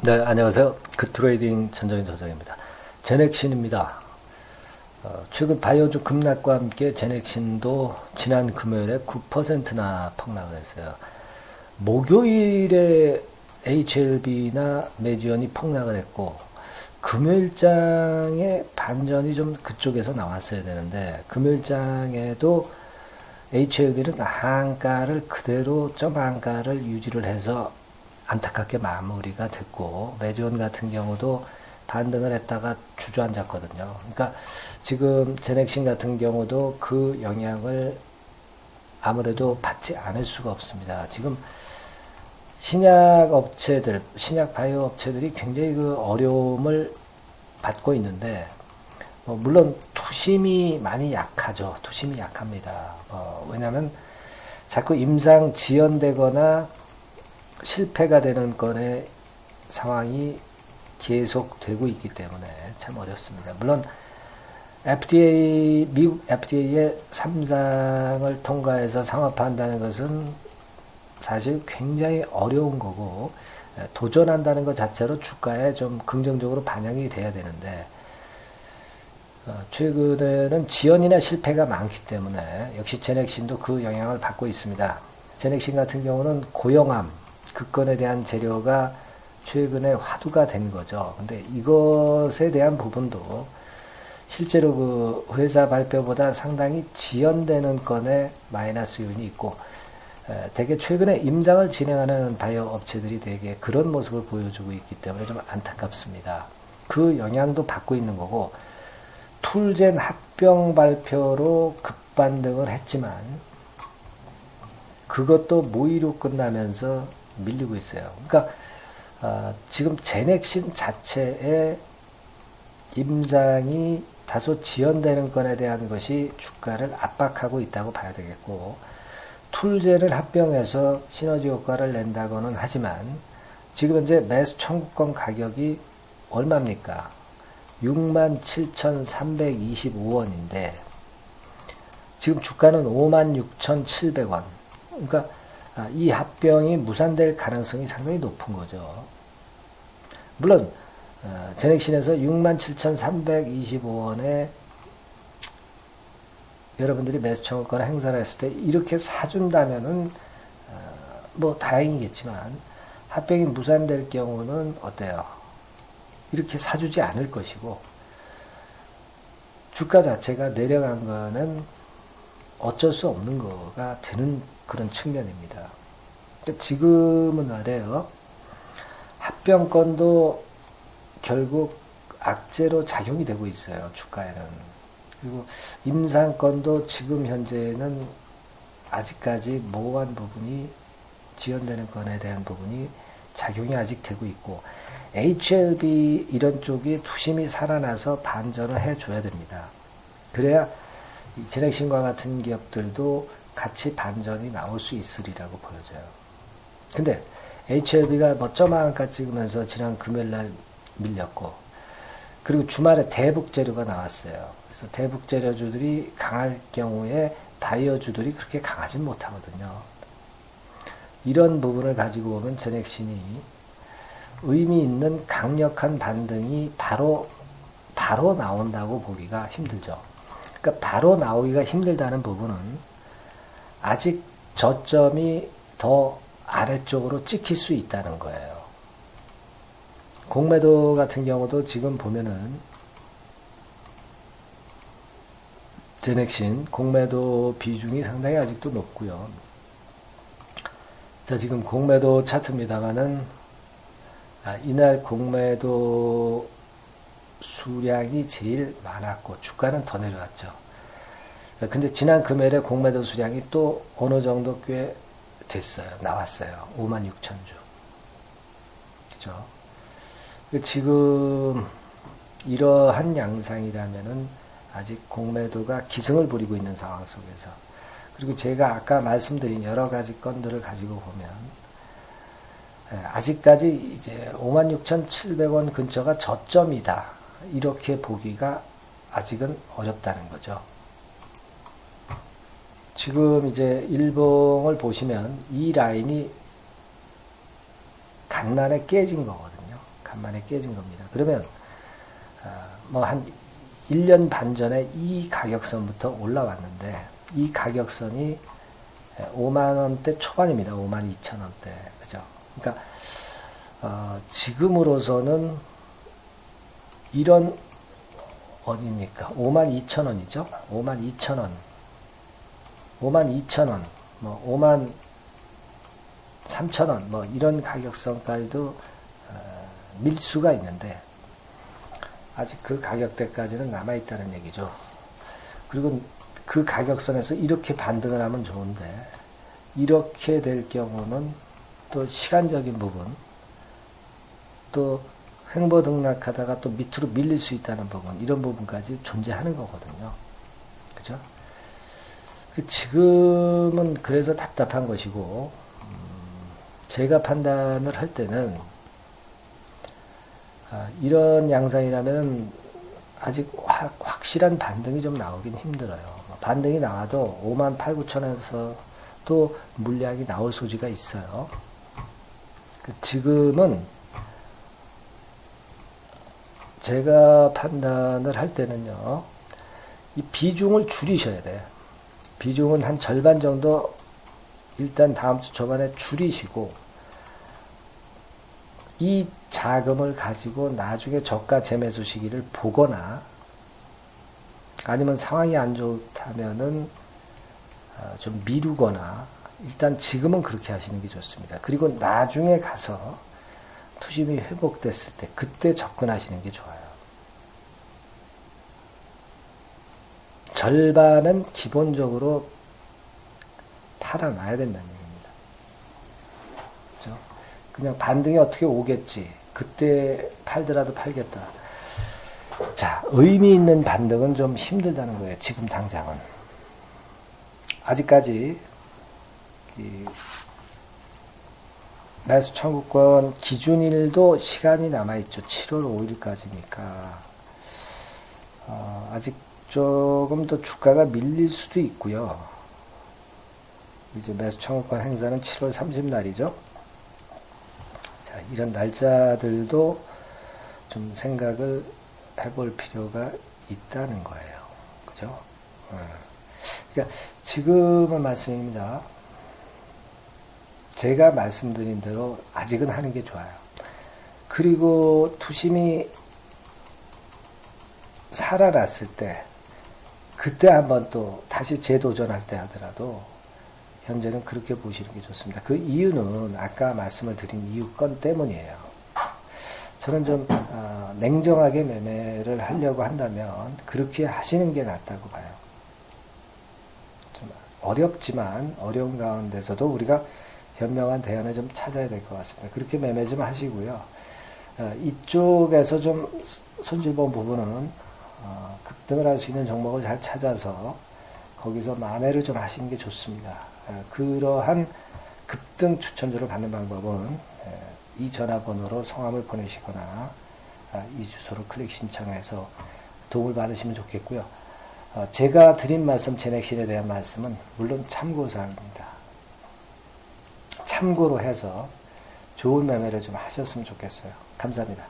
네, 안녕하세요. 그 트레이딩 전정인 소장입니다. 제넥신입니다. 최근 바이오주 급락과 함께 제넥신도 지난 금요일에 9%나 폭락을 했어요. 목요일에 HLB나 메지온이 폭락을 했고, 금요일장에 반전이 좀 그쪽에서 나왔어야 되는데, 금요일장에도 HLB는 한가를 그대로 점 한가를 유지를 해서 안타깝게 마무리가 됐고, 메지온 같은 경우도 반등을 했다가 주저앉았거든요. 그러니까 지금 제넥신 같은 경우도 그 영향을 아무래도 받지 않을 수가 없습니다. 지금 신약 업체들, 신약 바이오 업체들이 굉장히 그 어려움을 받고 있는데, 물론 투심이 많이 약하죠. 투심이 약합니다. 왜냐하면 자꾸 임상 지연되거나 실패가 되는 건의 상황이 계속되고 있기 때문에 참 어렵습니다. 물론 미국 FDA의 3상을 통과해서 상업화한다는 것은 사실 굉장히 어려운 거고, 도전한다는 것 자체로 주가에 좀 긍정적으로 반영이 돼야 되는데, 최근에는 지연이나 실패가 많기 때문에 역시 제넥신도 그 영향을 받고 있습니다. 제넥신 같은 경우는 고용암, 그건에 대한 재료가 최근에 화두가 된 거죠. 근데 이것에 대한 부분도 실제로 그 회사 발표보다 상당히 지연되는 건에 마이너스 요인이 있고, 되게 최근에 임상을 진행하는 바이오 업체들이 되게 그런 모습을 보여주고 있기 때문에 좀 안타깝습니다. 그 영향도 받고 있는 거고, 툴젠 합병 발표로 급반등을 했지만 그것도 무의로 끝나면서 밀리고 있어요. 그러니까 지금 제넥신 자체의 임상이 다소 지연되는 건에 대한 것이 주가를 압박하고 있다고 봐야 되겠고, 툴젠을 합병해서 시너지 효과를 낸다고는 하지만 지금 현재 매수 청구권 가격이 얼마입니까? 67,325원인데 지금 주가는 56,700원. 그러니까 이 합병이 무산될 가능성이 상당히 높은 거죠. 물론 제넥신에서 67,325원에 여러분들이 매수 청구권 행사를 했을 때 이렇게 사준다면은 뭐 다행이겠지만, 합병이 무산될 경우는 어때요? 이렇게 사주지 않을 것이고, 주가 자체가 내려간 거는 어쩔 수 없는 거가 되는 그런 측면입니다. 지금은 말이에요, 합병권도 결국 악재로 작용이 되고 있어요, 주가에는. 그리고 임상권도 지금 현재는 아직까지 모호한 부분이, 지연되는 건에 대한 부분이 작용이 아직 되고 있고, HLB 이런 쪽이 투심이 살아나서 반전을 해줘야 됩니다. 그래야 이 제넥신과 같은 기업들도 같이 반전이 나올 수 있으리라고 보여져요. 근데 HLB가 뭐 점한가 찍으면서 지난 금요일날 밀렸고, 그리고 주말에 대북재료가 나왔어요. 그래서 대북재료주들이 강할 경우에 바이오주들이 그렇게 강하진 못하거든요. 이런 부분을 가지고 보면 제넥신이 의미 있는 강력한 반등이 바로 나온다고 보기가 힘들죠. 그러니까 바로 나오기가 힘들다는 부분은 아직 저점이 더 아래쪽으로 찍힐 수 있다는 거예요. 공매도 같은 경우도 지금 보면은 제넥신 공매도 비중이 상당히 아직도 높고요. 자, 지금 공매도 차트입니다만은 이날 공매도 수량이 제일 많았고 주가는 더 내려왔죠. 근데 지난 금요일에 공매도 수량이 또 어느 정도 꽤 됐어요. 나왔어요. 56,000주. 그죠? 지금 이러한 양상이라면은 아직 공매도가 기승을 부리고 있는 상황 속에서, 그리고 제가 아까 말씀드린 여러 가지 건들을 가지고 보면 아직까지 이제 56,700원 근처가 저점이다, 이렇게 보기가 아직은 어렵다는 거죠. 지금 이제 일봉을 보시면 이 라인이 간만에 깨진 거거든요. 간만에 깨진 겁니다. 그러면 뭐 한 1년 반 전에 이 가격선부터 올라왔는데 이 가격선이 5만 원대 초반입니다. 5만 2천 원대. 그죠? 그러니까 지금으로서는 이런 어디입니까? 5만 2천 원이죠? 5만 2천 원. 5만 2천 원. 뭐 5만 3천 원. 뭐 이런 가격선까지도 밀 수가 있는데 아직 그 가격대까지는 남아있다는 얘기죠. 그리고 그 가격선에서 이렇게 반등을 하면 좋은데 이렇게 될 경우는 또 시간적인 부분 또 횡보 등락하다가 또 밑으로 밀릴 수 있다는 부분 이런 부분까지 존재하는 거거든요. 그죠? 지금은 그래서 답답한 것이고 제가 판단을 할 때는 이런 양상이라면 아직 확실한 반등이 좀 나오긴 힘들어요. 반등이 나와도 5만 8, 9천에서 또 물량이 나올 소지가 있어요. 지금은 제가 판단을 할 때는요, 이 비중을 줄이셔야 돼요. 비중은 한 절반 정도 일단 다음 주 초반에 줄이시고 이 자금을 가지고 나중에 저가 재매수 시기를 보거나 아니면 상황이 안 좋다면은 좀 미루거나 일단 지금은 그렇게 하시는 게 좋습니다. 그리고 나중에 가서 투심이 회복됐을 때 그때 접근하시는 게 좋아요. 절반은 기본적으로 팔아놔야 된다는 얘기입니다. 그렇죠? 그냥 반등이 어떻게 오겠지. 그때 팔더라도 팔겠다. 자, 의미 있는 반등은 좀 힘들다는 거예요. 지금 당장은. 아직까지 매수 청구권 기준일도 시간이 남아있죠. 7월 5일까지니까. 아직 조금 더 주가가 밀릴 수도 있고요. 이제 매수 청구권 행사는 7월 30날이죠. 자, 이런 날짜들도 좀 생각을 해볼 필요가 있다는 거예요. 그죠? 그러니까 지금은 말씀입니다. 제가 말씀드린 대로 아직은 하는 게 좋아요. 그리고 투심이 살아났을 때 그때 한번 또 다시 재도전할 때 하더라도 현재는 그렇게 보시는 게 좋습니다. 그 이유는 아까 말씀을 드린 이유건 때문이에요. 저는 좀 냉정하게 매매를 하려고 한다면 그렇게 하시는 게 낫다고 봐요. 좀 어렵지만 어려운 가운데서도 우리가 현명한 대안을 좀 찾아야 될 것 같습니다. 그렇게 매매 좀 하시고요. 이쪽에서 좀 손실 본 부분은 급등을 할 수 있는 종목을 잘 찾아서 거기서 만회를 좀 하시는 게 좋습니다. 그러한 급등 추천주를 받는 방법은 이 전화번호로 성함을 보내시거나 이 주소로 클릭 신청해서 도움을 받으시면 좋겠고요. 제가 드린 말씀, 제넥신에 대한 말씀은 물론 참고사항입니다. 참고로 해서 좋은 매매를 좀 하셨으면 좋겠어요. 감사합니다.